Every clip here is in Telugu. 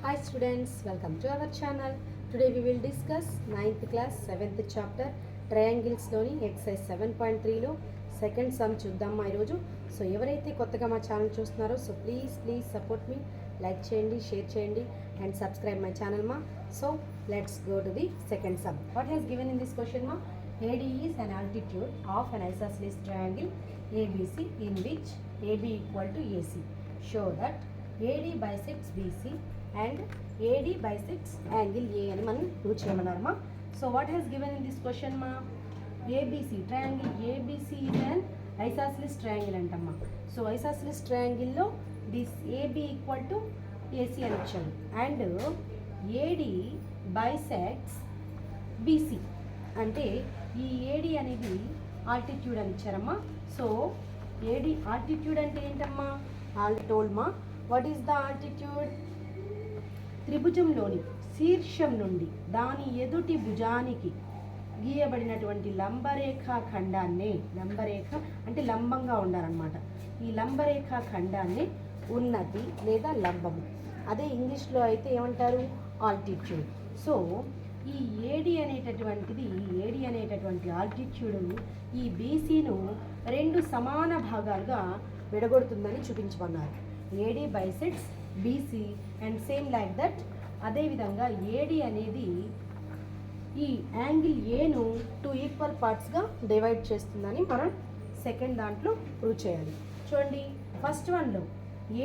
Hi students, welcome to our channel. Today we will discuss 9th class 7th chapter triangles లోని exercise 7.3లో సెకండ్ సమ్ చూద్దాం ఈరోజు. సో ఎవరైతే కొత్తగా మా ఛానల్ చూస్తున్నారో so please support me, like చేయండి, షేర్ చేయండి అండ్ సబ్స్క్రైబ్ మై ఛానల్ మా. So let's go to the second some. What has given in this question మా? AD is an altitude of an isosceles triangle ABC in which AB equal to AC. Show that AD bisects BC and AD bisects angle A అని మనం ప్రూవ్ చేయమన్నారు మా. So what has given in this question మా? ABC triangle ABC is an isosceles triangle అంటమ్మా. సో isosceles triangle లో this AB equal to AC అని ఇచ్చాడు అండ్ AD bisects BC అంటే ఈ AD అనేది ఆల్టిట్యూడ్ అని ఇచ్చారమ్మా. సో AD ఆల్టిట్యూడ్ అంటే ఏంటమ్మా? ఆల్ టోల్డ్ మా. What is the altitude? త్రిభుజంలోని శీర్షం నుండి దాని ఎదుటి భుజానికి గీయబడినటువంటి లంబరేఖా ఖండాన్నే, లంబరేఖ అంటే లంబంగా ఉండాలన్నమాట, ఈ లంబరేఖా ఖండాన్ని ఉన్నతి లేదా లంబము, అదే ఇంగ్లీష్లో అయితే ఏమంటారు? ఆల్టిట్యూడ్. సో ఈ ఏడి అనేటటువంటి ఆల్టిట్యూడ్ ఈ బీసీను రెండు సమాన భాగాలుగా విడగొడుతుందని చూపించమన్నారు. AD bisects BC and same like that. అదేవిధంగా ఏడి అనేది ఈ యాంగిల్ ఏను 2 ఈక్వల్ పార్ట్స్గా డివైడ్ చేస్తుందని మనం సెకండ్ దాంట్లో ప్రూవ్ చేయాలి. చూడండి, ఫస్ట్ వన్లో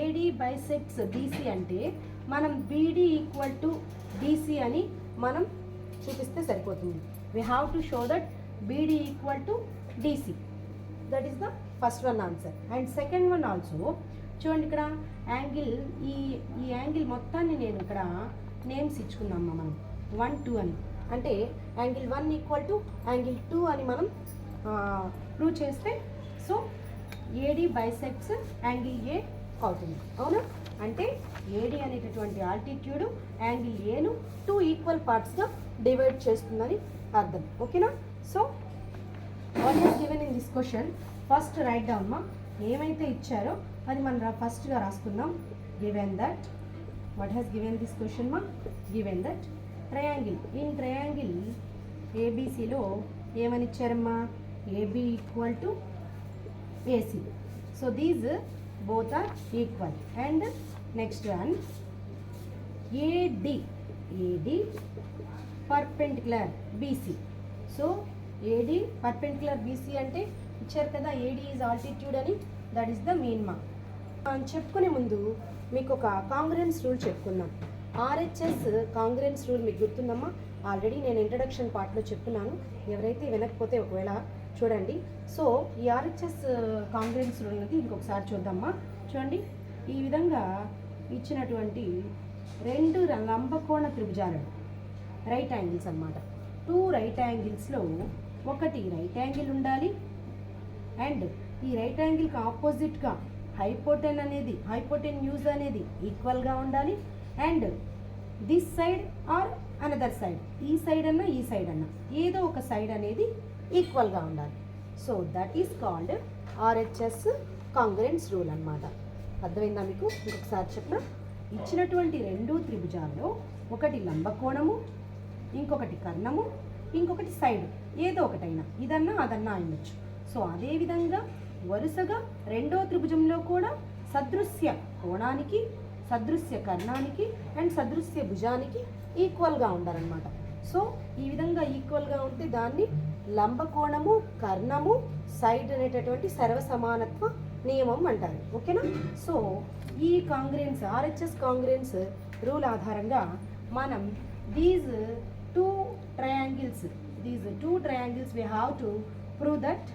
ఏడి బైసెక్ట్స్ బీసీ అంటే మనం బీడీ ఈక్వల్ టు డీసీ అని మనం చూపిస్తే సరిపోతుంది. We have to show that beedi equal to DC. That is the first one answer. And second one also చూడండి, ఇక్కడ యాంగిల్ ఈ యాంగిల్ మొత్తాన్ని నేను ఇక్కడ నేమ్స్ ఇచ్చుకున్నామా మనం 1, 2 అని. అంటే యాంగిల్ 1 ఈక్వల్ టు యాంగిల్ 2 అని మనం ప్రూవ్ చేస్తే సో ఏడి బైసెక్ట్స్ యాంగిల్ ఏ అవుతుంది. అవునా? అంటే ఏడి అనేటటువంటి ఆల్టిట్యూడ్ యాంగిల్ ఏను 2 ఈక్వల్ పార్ట్స్గా డివైడ్ చేస్తుందని అర్థం. ఓకేనా? So what is given in this question? First write down మా. ఏమైతే ఇచ్చారో అది మనం ఫస్ట్గా రాసుకుందాం. Given that, what has given this question మా? Given that triangle, in triangle ఏబీసీలో ఏమని ఇచ్చారమ్మా? AB equal to AC. So these both are equal. And next one, AD perpendicular BC. So AD perpendicular BC అంటే ఇచ్చారు కదా, AD is altitude అని, that is the mean mark. చెప్పుకునే ముందు మీకు ఒక కాంగ్రెన్స్ రూల్ చెప్పుకుందాం. RHS కాంగ్రెన్స్ రూల్ మీకు గుర్తుందమ్మా? ఆల్రెడీ నేను ఇంట్రడక్షన్ పార్ట్లో చెప్పుకున్నాను. ఎవరైతే వినకపోతే ఒకవేళ చూడండి. సో ఈ ఆర్హెచ్ఎస్ కాంగ్రెన్స్ రూల్ అనేది ఇంకొకసారి చూద్దామా. చూడండి, ఈ విధంగా ఇచ్చినటువంటి రెండు లంబకోణ త్రిభుజాలు రైట్ యాంగిల్స్ అన్నమాట. 2 రైట్ యాంగిల్స్లో ఒకటి రైట్ యాంగిల్ ఉండాలి అండ్ ఈ రైట్ యాంగిల్కి ఆపోజిట్గా హైపోటెన్యూజ్ అనేది ఈక్వల్గా ఉండాలి and this side or another side, ఈ సైడ్ అన్నా ఈ సైడ్ అన్నా ఏదో ఒక సైడ్ అనేది ఈక్వల్గా ఉండాలి. So that is called RHS కాంగ్రెన్స్ rule అన్నమాట. అర్థమైందా మీకు? ఇంకొకసారి చెప్పిన ఇచ్చినటువంటి రెండు త్రిభుజాల్లో ఒకటి లంబకోణము, ఇంకొకటి కర్ణము, ఇంకొకటి సైడ్, ఏదో ఒకటైనా ఇదన్నా అదన్నా అయ్యొచ్చు. సో అదేవిధంగా వరుసగా రెండో త్రిభుజంలో కూడా సదృశ్య కోణానికి, సదృశ్య కర్ణానికి అండ్ సదృశ్య భుజానికి ఈక్వల్గా ఉండాలన్నమాట. సో ఈ విధంగా ఈక్వల్గా ఉంటే దాన్ని లంబకోణము, కర్ణము, సైడ్ అనేటటువంటి సర్వసమానత్వ నియమం అంటారు. ఓకేనా? సో ఈ కాంగ్రెన్స్ ఆర్హెచ్ఎస్ కాంగ్రెన్స్ రూల్ ఆధారంగా మనం these two triangles we have to prove that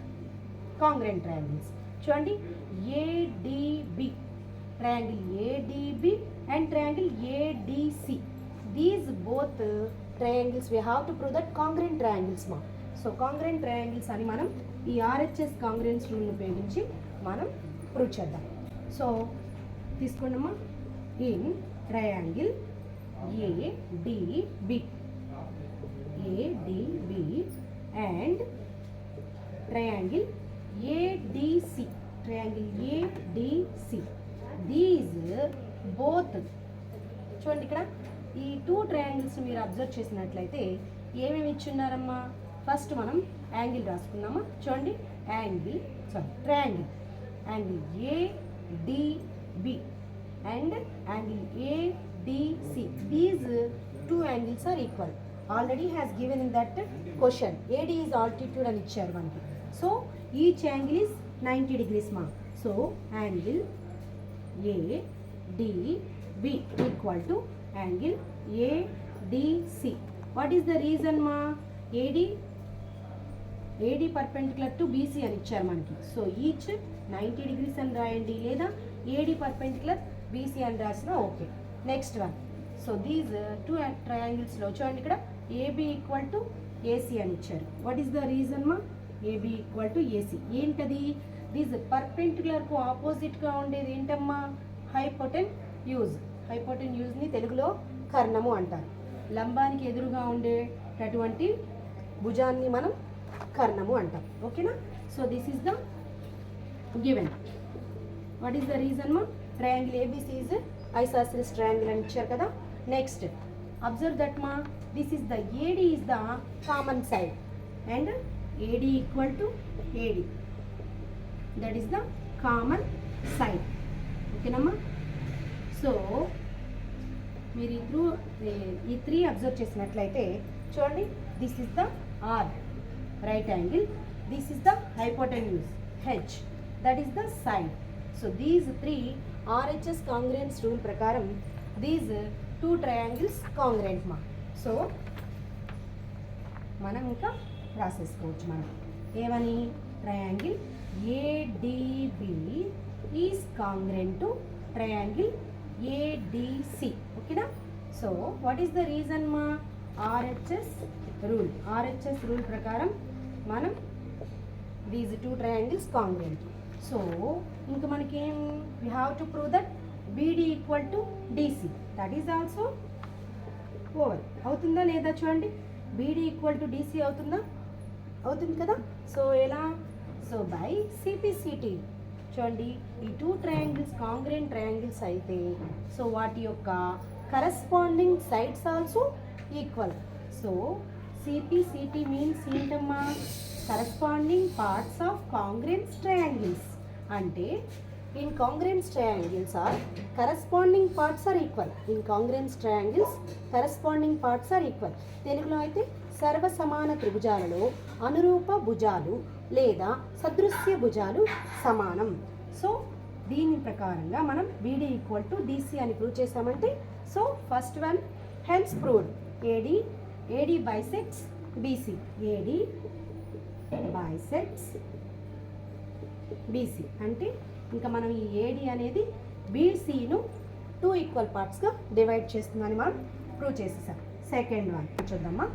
congruent triangles. చూడండి, ADB triangle ADB and triangle ADC, these both triangles we have to prove that congruent triangles మా. సో కాంగ్రెంట్ ట్రయాంగిల్స్ అని మనం ఈ ఆర్హెచ్ఎస్ కాంగ్రెన్స్ రూల్ని ఉపయోగించి మనం ప్రూవ్ చేద్దాం. సో తీసుకున్నామా, in triangle ADB and triangle ADC, these both చూడండి ఇక్కడ ఈ 2 ట్రయాంగిల్స్ మీరు అబ్జర్వ్ చేసినట్లయితే ఏమేమి ఇచ్చున్నారమ్మా? ఫస్ట్ మనం యాంగిల్ రాసుకున్నామా? చూడండి triangle angle ADB and angle ADC. These 2 angles are equal. Already has given in that question. AD is altitude అని ఇచ్చారు మనకి. So each angle is 90 degrees ma. So angle ADB equal to angle ADC. What is the reason ma? AD perpendicular to BC అని ఇచ్చారు మనకి. సో ఈచ్ 90 degrees అని రాయండి, లేదా AD perpendicular BC అని రాసినా okay. Next one. So these 2 ట్రయాంగిల్స్లో చూడండి ఇక్కడ AB ఈక్వల్ టు AC అని ఇచ్చారు. వాట్ ఈస్ ద రీజన్ మా? AB ఈక్వల్ టు AC ఏంటది? దీస్ పర్పెండిక్యులర్కు ఆపోజిట్గా ఉండేది ఏంటమ్మా? హైపోటెన్యూజ్ని తెలుగులో కర్ణము అంటారు. లంబానికి ఎదురుగా ఉండేటటువంటి భుజాన్ని మనం కర్ణము అంటాం. ఓకేనా? So this is the given. What is the reason మా? Triangle ABC is isosceles triangle అని ఇచ్చారు కదా. నెక్స్ట్ అబ్జర్వ్ దట్ మా, this is the AD is the common side and AD equal to AD, that is the common side. ఓకేనమ్మా? సో మీరు ఈ 3 అబ్జర్వ్ చేసినట్లయితే చూడండి, this is the R right angle, this is the hypotenuse H, that is the side. So these 3 RHS congruence rule ప్రకారం దీస్ 2 ట్రయాంగిల్స్ కాంగ్రుయెంట్ మా. సో మనం ఇంకా రాసేసుకోవచ్చు. మనం ఏమని? Triangle ADB is congruent to triangle ADC. ఓకేనా? So what is the reason మా? RHS రూల్ ప్రకారం మనం దీస్ 2 ట్రయాంగిల్స్ కాంగ్రుయెంట్. సో ఇంకా మనకేం, we have to prove that BD equal to DC. That is also over. అవుతుందా లేదా చూడండి? BD ఈక్వల్ టు DC అవుతుందా? అవుతుంది కదా. సో ఎలా? So by CPCT. చూడండి, ఈ 2 ట్రయాంగిల్స్ కాంగ్రుయెంట్ ట్రయాంగిల్స్ అయితే సో వాటి యొక్క corresponding sides also equal. So CPCT means ఏంటమ్మా? Corresponding parts of congruent triangles. అంటే in congruent triangles are corresponding parts are equal. In congruent triangles corresponding parts are equal. తెలుగులో అయితే సర్వ సమాన త్రిభుజాలలో అనురూప భుజాలు లేదా సదృశ్య భుజాలు సమానం. సో దీని ప్రకారంగా మనం BD ఈక్వల్ టు DC అని ప్రూవ్ చేసామంటే, so first one hence proved. AD bisects BC. AD bisects BC అంటే ఇంకా మనం ఈ AD అనేది BCను 2 ఈక్వల్ పార్ట్స్గా డివైడ్ చేస్తుందని మనం ప్రూవ్ చేసేసాం. సెకండ్ వన్ చూద్దామా.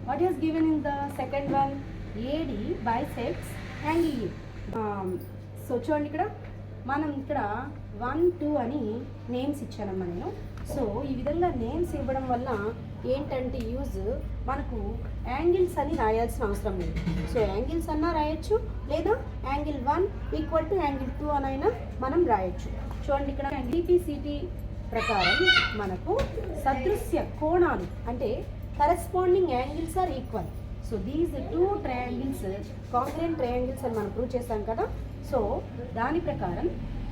What is given in the second one? AD bisects angle A. So చూడండి, ఇక్కడ మనం ఇక్కడ 1, 2 అని నేమ్స్ ఇచ్చానమ్మా నేను. సో ఈ విధంగా నేమ్స్ ఇవ్వడం వల్ల ఏంటంటే యూజ్, మనకు యాంగిల్స్ అని రాయాల్సిన అవసరం లేదు. సో యాంగిల్స్ అన్నా రాయొచ్చు, లేదా యాంగిల్ 1 ఈక్వల్ టు యాంగిల్ 2 అనైనా మనం రాయొచ్చు. చూడండి, ఇక్కడ CPCT ప్రకారం మనకు సదృశ్య కోణాలు అంటే corresponding angles are equal. So these 2 triangles congruent triangles అని మనం ప్రూవ్ చేస్తాం కదా. సో దాని ప్రకారం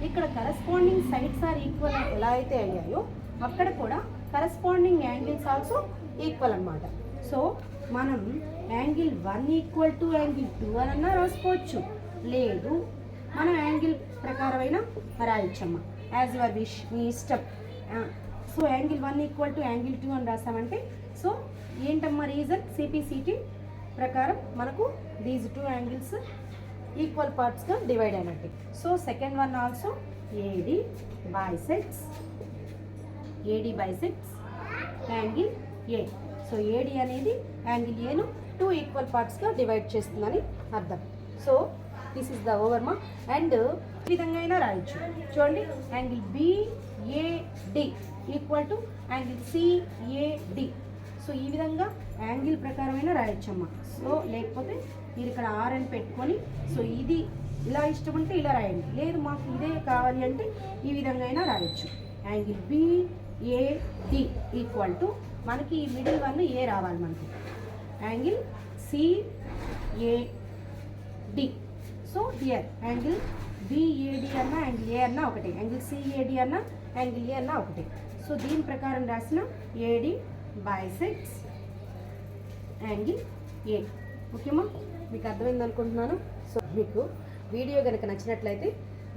ఇక్కడ కరెస్పాండింగ్ సైడ్స్ ఆర్ ఈక్వల్ ఎలా అయితే అయ్యాయో అక్కడ కూడా కరెస్పాండింగ్ యాంగిల్స్ ఆల్సో ఈక్వల్ అన్నమాట. సో మనం యాంగిల్ 1 ఈక్వల్ టు యాంగిల్ 2 అనన్నా రాసుకోవచ్చు, లేదు మనం యాంగిల్ ప్రకారమైనా రాయొచ్చమ్మా, యాజ్ యువర్ విష్, మీ ఇష్టం. So angle 1 equal to angle 2 అని రాసామంటే సో ఏంటమ్మా రీజన్? CPCT ప్రకారం మనకు దీస్ 2 యాంగిల్స్ ఈక్వల్ పార్ట్స్గా డివైడ్ అయినట్టు. So second one also AD bisects angle A. So AD అనేది యాంగిల్ Aను 2 ఈక్వల్ పార్ట్స్గా డివైడ్ చేస్తుందని అర్థం. సో దిస్ ఇస్ ద ఓవర్మా. అండ్ ఈ విధంగా అయినా రాయొచ్చు. చూడండి, angle BAD equal to angle CAD. So ఈ విధంగా యాంగిల్ ప్రకారమైనా రాయొచ్చమ్మా. సో లేకపోతే మీరు ఇక్కడ R అని పెట్టుకొని, సో ఇది ఇలా ఇష్టం ఉంటే ఇలా రాయండి, లేదు మాకు ఇదే కావాలి అంటే ఈ విధంగా అయినా రాయొచ్చు. యాంగిల్ ఏడి ఈక్వల్ టు మనకి ఈ మిడిల్ వన్ ఏ రావాలి మనకి, angle CAD. So here angle BAD అన్నా యాంగిల్ ఏ అన్నా ఒకటే, యాంగిల్ సిఏడి అన్నా యాంగిల్ ఏ అన్నా ఒకటే. సో దీని ప్రకారం రాసిన ఏడి బైసెక్ట్స్ యాంగిల్ ఏ. ఓకేమా, మీకు అర్థమైంది అనుకుంటున్నాను. సో మీకు వీడియో కనుక నచ్చినట్లయితే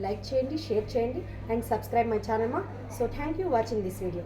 లైక్ చేయండి, షేర్ చేయండి అండ్ సబ్స్క్రైబ్ మై ఛానల్ మా. So thank you watching this video.